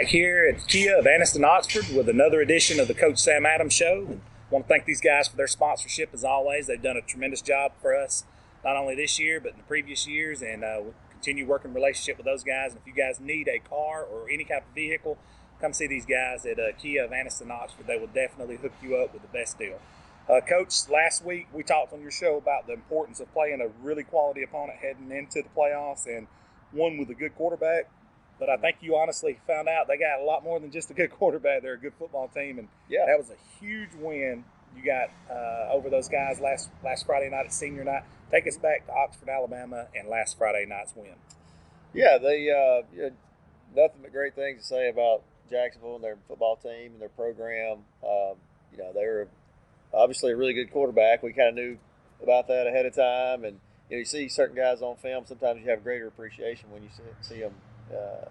Here at Kia of Anniston, Oxford, with another edition of the Coach Sam Adams Show. And I want to thank these guys for their sponsorship as always. They've done a tremendous job for us, not only this year, but in the previous years, and we'll continue working relationship with those guys. And if you guys need a car or any type of vehicle, come see these guys at Kia of Anniston, Oxford. They will definitely hook you up with the best deal. Coach, last week we talked on your show about the importance of playing a really quality opponent heading into the playoffs, and one with a good quarterback. But I think you honestly found out they got a lot more than just a good quarterback. They're a good football team, and that was a huge win you got over those guys last Friday night at senior night. Take us back to Oxford, Alabama, and last Friday night's win. Yeah, they nothing but great things to say about Jacksonville and their football team and their program. They were obviously a really good quarterback. We kind of knew about that ahead of time, and you see certain guys on film. Sometimes you have greater appreciation when you see them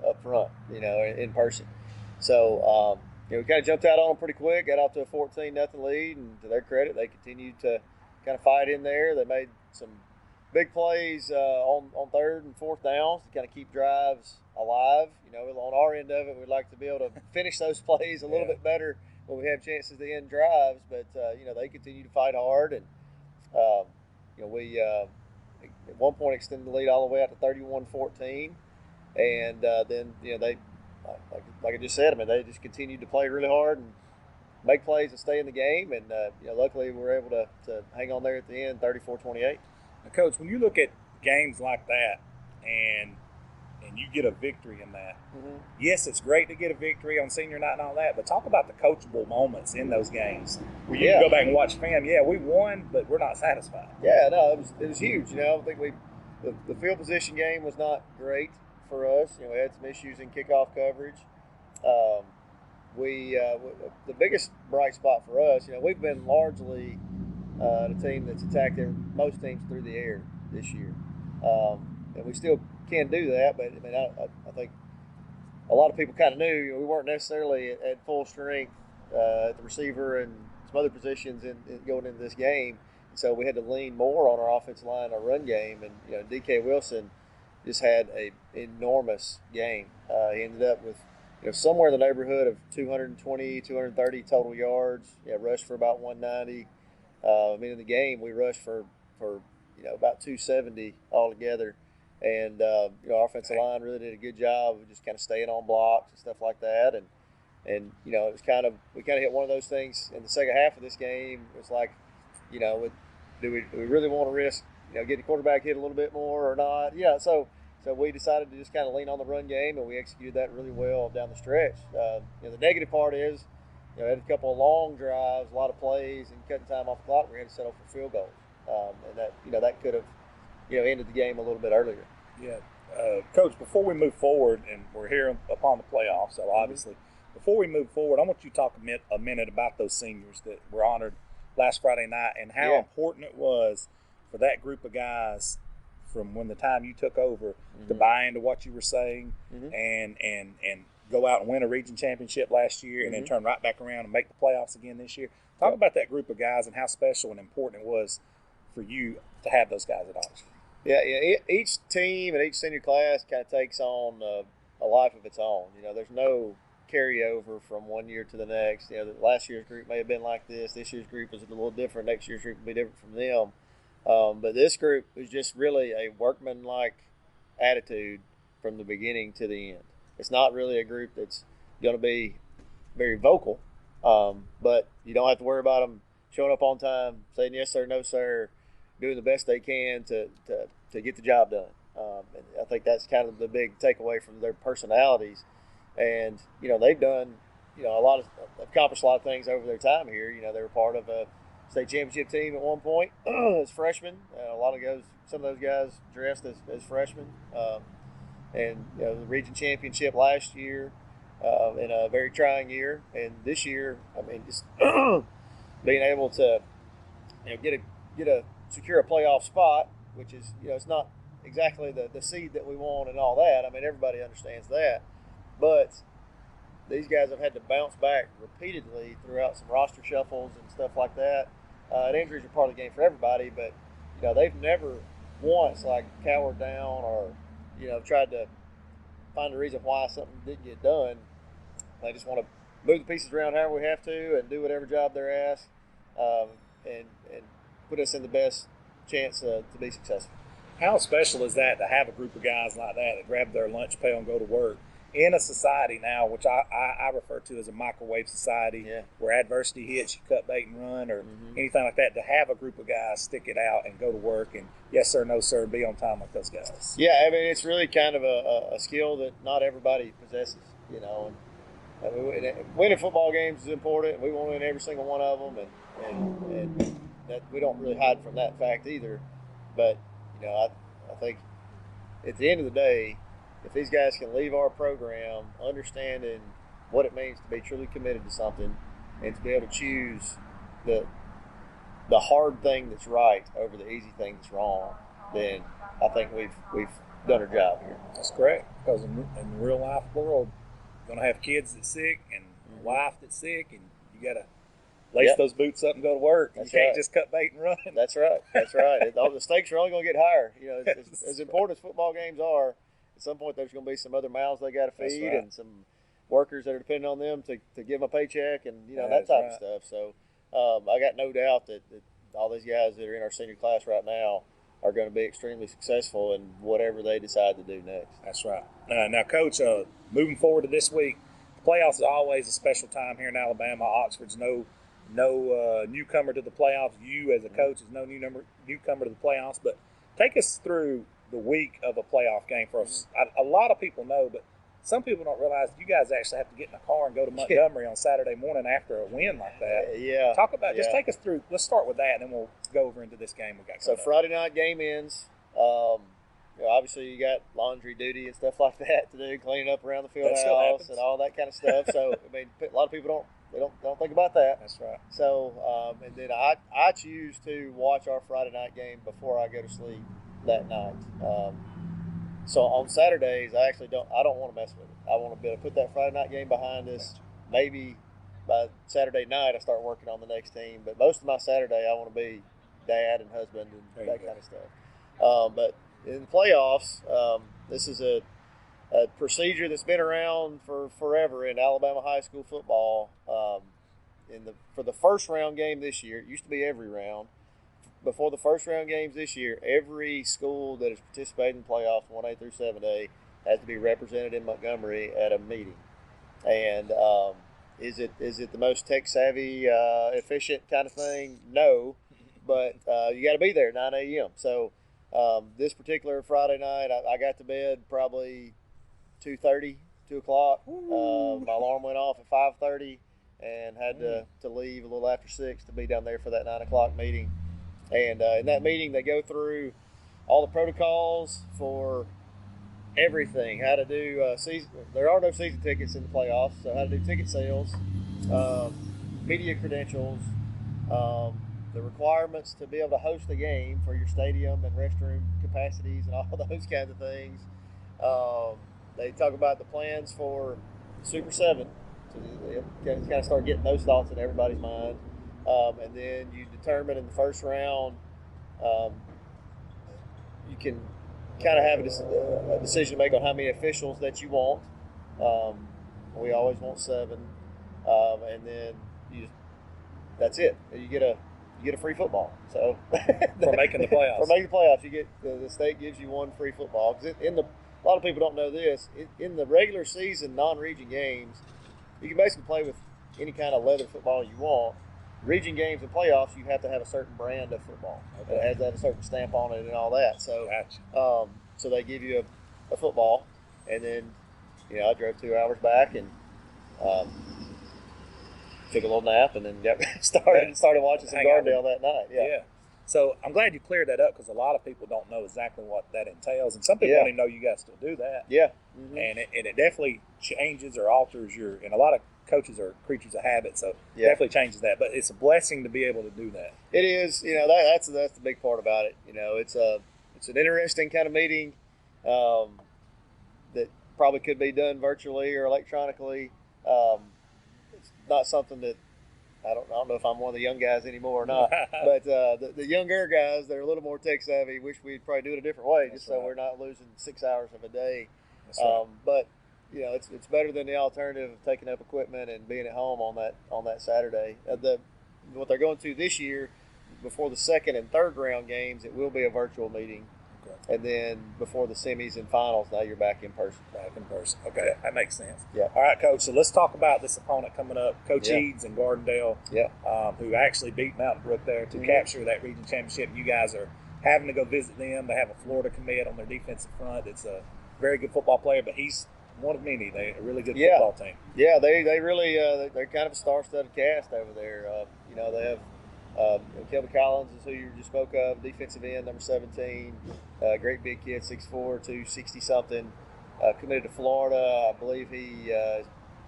up front, in person. So, we kind of jumped out on them pretty quick, got off to a 14-0 lead, and to their credit, they continued to kind of fight in there. They made some big plays on third and fourth downs to kind of keep drives alive. On our end of it, we'd like to be able to finish those plays a little bit better when we have chances to end drives, but, they continue to fight hard, and, we at one point extended the lead all the way out to 31-14. And then, they, like I just said, they just continued to play really hard and make plays and stay in the game. And, luckily we were able to hang on there at the end, 34-28. Now, Coach, when you look at games like that and you get a victory in that, yes, it's great to get a victory on senior night and all that, but talk about the coachable moments in those games where you can go back and watch film. Yeah, we won, but we're not satisfied. Yeah, no, it was huge. I think the field position game was not great for us. We had some issues in kickoff coverage. The biggest bright spot for us, we've been largely a team that's attacked most teams through the air this year, and we still can do that. But I think a lot of people kind of knew we weren't necessarily at full strength at the receiver and some other positions in going into this game, so we had to lean more on our offensive line, our run game, and DK Wilson just had an enormous game. He ended up with somewhere in the neighborhood of 220, 230 total yards. Rushed for about 190. In the game we rushed for about 270 altogether. And our offensive line really did a good job of just kind of staying on blocks and stuff like that. And it was we kind of hit one of those things in the second half of this game. It's like, do we really want to risk getting the quarterback hit a little bit more or not? So we decided to just kind of lean on the run game, and we executed that really well down the stretch. The negative part is, had a couple of long drives, a lot of plays, and cutting time off the clock. We had to settle for field goals, and that could have ended the game a little bit earlier. Yeah, Coach. Before we move forward, and we're here upon the playoffs, so obviously, before we move forward, I want you to talk a minute about those seniors that were honored last Friday night and how important it was for that group of guys from when the time you took over to buy into what you were saying and go out and win a region championship last year and then turn right back around and make the playoffs again this year. Talk about that group of guys and how special and important it was for you to have those guys at Oxford. Yeah, each team and each senior class kind of takes on a life of its own. There's no carryover from one year to the next. Last year's group may have been like this. This year's group is a little different. Next year's group will be different from them. But this group was just really a workman-like attitude from the beginning to the end. It's not really a group that's going to be very vocal, but you don't have to worry about them showing up on time, saying yes sir, no sir, doing the best they can to get the job done. And I think that's kind of the big takeaway from their personalities. And, they've done, accomplished a lot of things over their time here. They were part of a state championship team at one point as freshmen. Some of those guys dressed as freshmen. And the region championship last year in a very trying year. And this year, just being able to, get secure a playoff spot, which is, it's not exactly the seed that we want and all that. I mean, everybody understands that. But these guys have had to bounce back repeatedly throughout some roster shuffles and stuff like that. And injuries are part of the game for everybody, but, they've never once, cowered down or, tried to find a reason why something didn't get done. They just want to move the pieces around however we have to and do whatever job they're asked, and put us in the best chance to be successful. How special is that to have a group of guys like that grab their lunch pail and go to work in a society now, which I refer to as a microwave society, where adversity hits, you cut bait and run, or anything like that. To have a group of guys stick it out and go to work and yes sir, no sir, be on time like those guys. Yeah, I mean, it's really kind of a skill that not everybody possesses, winning football games is important. We want to win every single one of them, and that we don't really hide from that fact either. But I think at the end of the day, if these guys can leave our program understanding what it means to be truly committed to something and to be able to choose the hard thing that's right over the easy thing that's wrong, then I think we've done our job here. That's correct, because in the real life world, you're going to have kids that's sick and a wife that's sick, and you got to lace those boots up and go to work. That's you can't right. just cut bait and run. That's right. The stakes are only going to get higher. As important as football games are, at some point there's going to be some other mouths they got to feed, and some workers that are depending on them to give them a paycheck, and that type of stuff. So I got no doubt that all these guys that are in our senior class right now are going to be extremely successful in whatever they decide to do next. That's right. Now, Coach, moving forward to this week, the playoffs is always a special time here in Alabama. Oxford's no newcomer to the playoffs. You, as a coach, is no newcomer to the playoffs. But take us through the week of a playoff game for us. A lot of people know, but some people don't realize you guys actually have to get in a car and go to Montgomery on Saturday morning after a win like that. Talk about, just take us through. Let's start with that, and then we'll go over into this game we got. So Friday night game ends. Obviously you got laundry duty and stuff like that to do, cleaning up around the field house and all that kind of stuff. So I mean, a lot of people don't think about that. That's right. So and then I choose to watch our Friday night game before I go to sleep that night. So on Saturdays, I don't want to mess with it. I want to be able to put that Friday night game behind us. Maybe by Saturday night, I start working on the next team. But most of my Saturday, I want to be dad and husband and that kind of stuff. But in the playoffs, this is a procedure that's been around for forever in Alabama high school football. For the first round game this year, it used to be every round. Before the first round games this year, every school that is participating in playoffs, 1A through 7A, has to be represented in Montgomery at a meeting. And is it the most tech savvy, efficient kind of thing? No, but you got to be there at 9 a.m. So this particular Friday night, I got to bed probably 2:30, 2 o'clock. My alarm went off at 5:30, and had to leave a little after 6 to be down there for that 9 o'clock meeting. And in that meeting, they go through all the protocols for everything, how to do season. There are no season tickets in the playoffs, so how to do ticket sales, media credentials, the requirements to be able to host a game for your stadium and restroom capacities and all those kinds of things. They talk about the plans for Super 7, so they kind of start getting those thoughts in everybody's mind. And then you determine in the first round, you can kind of have a decision to make on how many officials that you want. We always want 7, and then that's it. You get a free football. So for making the playoffs. For making the playoffs, you get the state gives you 1 free football. Because a lot of people don't know this. In the regular season, non-region games, you can basically play with any kind of leather football you want. Region games and playoffs, you have to have a certain brand of football. Okay. It has a certain stamp on it and all that. So, gotcha. So they give you a football, and then, I drove 2 hours back and took a little nap, and then started watching some Gardendale that night. Yeah. So I'm glad you cleared that up, because a lot of people don't know exactly what that entails, and some people don't even know you guys still do that. Yeah. Mm-hmm. And it definitely changes or alters and a lot of coaches are creatures of habit, so definitely changes that. But it's a blessing to be able to do that. It is. That's the big part about it. It's an interesting kind of meeting that probably could be done virtually or electronically. It's not something that I don't know if I'm one of the young guys anymore or not, but the younger guys that are a little more tech savvy wish we'd probably do it a different way, just so we're not losing 6 hours of a day. But it's better than the alternative of taking up equipment and being at home on that Saturday. What they're going to this year, before the second and third round games, it will be a virtual meeting. And then before the semis and finals, now you're back in person. Okay, that makes sense. Yeah. All right, Coach. So let's talk about this opponent coming up, Coach Eads and Gardendale. Yeah. Who actually beat Mountain Brook there to capture that region championship. You guys are having to go visit them. They have a Florida commit on their defensive front. It's a very good football player, but he's one of many. They're a really good football team. Yeah, they really they're kind of a star-studded cast over there. They have. Kelvin Collins is who you just spoke of, defensive end, number 17. Great big kid, 6'4", 260 something. Committed to Florida. I believe he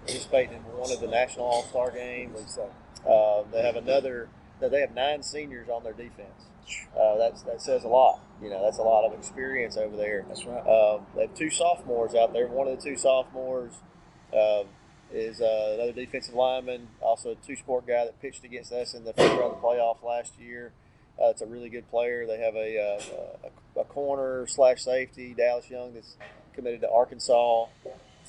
participating in one of the national all-star games. They have 9 seniors on their defense. That says a lot. That's a lot of experience over there. That's right. They have 2 sophomores out there. One of the 2 sophomores is another defensive lineman, also a 2-sport guy that pitched against us in the first round of the playoff last year. It's a really good player. They have a corner / safety, Dallas Young, that's committed to Arkansas.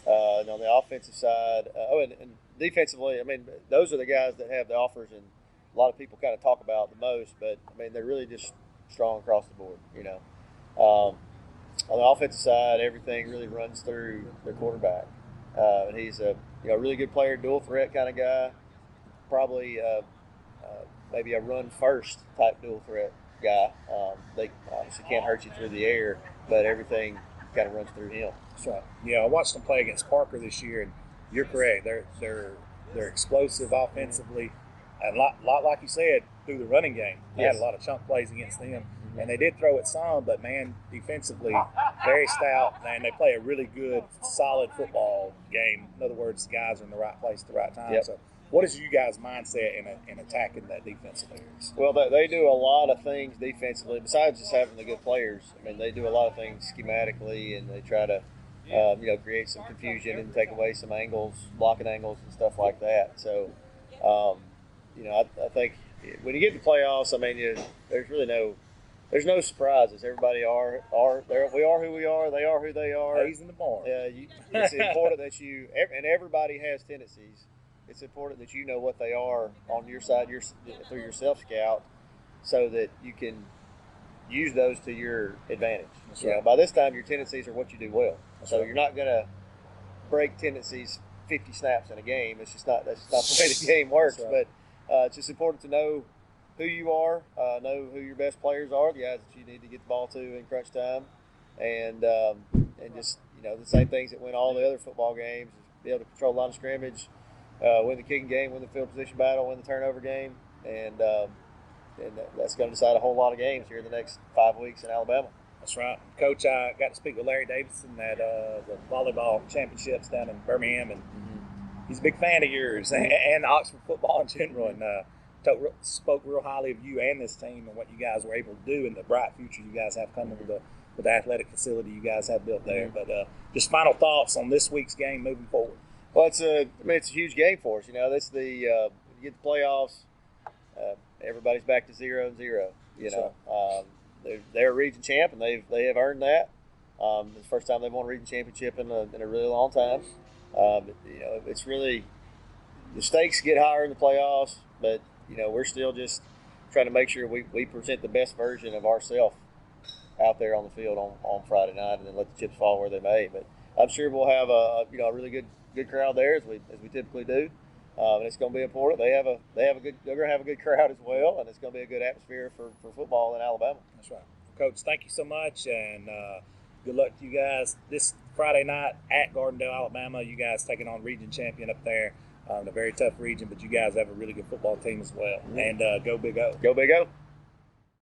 And on the offensive side, and defensively, those are the guys that have the offers, and a lot of people kind of talk about the most. But they're really just strong across the board. On the offensive side, everything really runs through their quarterback. And he's a really good player, dual threat kind of guy. Probably maybe a run first type dual threat guy. They obviously can't hurt you through the air, but everything kind of runs through him. That's right. Yeah, I watched them play against Parker this year, and you're correct. They're explosive offensively, and a lot like you said, through the running game. They had a lot of chunk plays against them. And they did throw it some, but man, defensively, very stout. And they play a really good, solid football game. In other words, the guys are in the right place at the right time. So what is you guys' mindset in attacking that defensive areas? Well, they do a lot of things defensively, besides just having the good players. They do a lot of things schematically, and they try to create some confusion and take away some angles, blocking angles and stuff like that. So, I think when you get to the playoffs, there's no surprises. Everybody we are who we are. They are who they are. He's in the barn. It's important that and everybody has tendencies. It's important that you know what they are on your side, through your self-scout, so that you can use those to your advantage. By this time, your tendencies are what you do well. You're not going to break tendencies 50 snaps in a game. That's not the way the game works. But it's just important to know who you are, know who your best players are, the guys that you need to get the ball to in crunch time, and just the same things that win all the other football games: be able to control the line of scrimmage, win the kicking game, win the field position battle, win the turnover game, and that's going to decide a whole lot of games here in the next 5 weeks in Alabama. That's right, Coach. I got to speak with Larry Davidson at the volleyball championships down in Birmingham, and he's a big fan of yours and Oxford football in general, and spoke real highly of you and this team and what you guys were able to do and the bright future you guys have coming with the athletic facility you guys have built there. But just final thoughts on this week's game moving forward. Well, it's a huge game for us. That's you get the playoffs. Everybody's back to 0-0. They're a region champ, and they have earned that. It's the first time they've won a region championship in a really long time. It's really the stakes get higher in the playoffs, but we're still just trying to make sure we present the best version of ourselves out there on the field on Friday night, and then let the chips fall where they may. But I'm sure we'll have a really good crowd there as we typically do, and it's going to be important. They're going to have a good crowd as well, and it's going to be a good atmosphere for football in Alabama. That's right, Coach. Thank you so much, and good luck to you guys this Friday night at Gardendale, Alabama. You guys taking on region champion up there. In a very tough region, but you guys have a really good football team as well. And go Big O. Go Big O.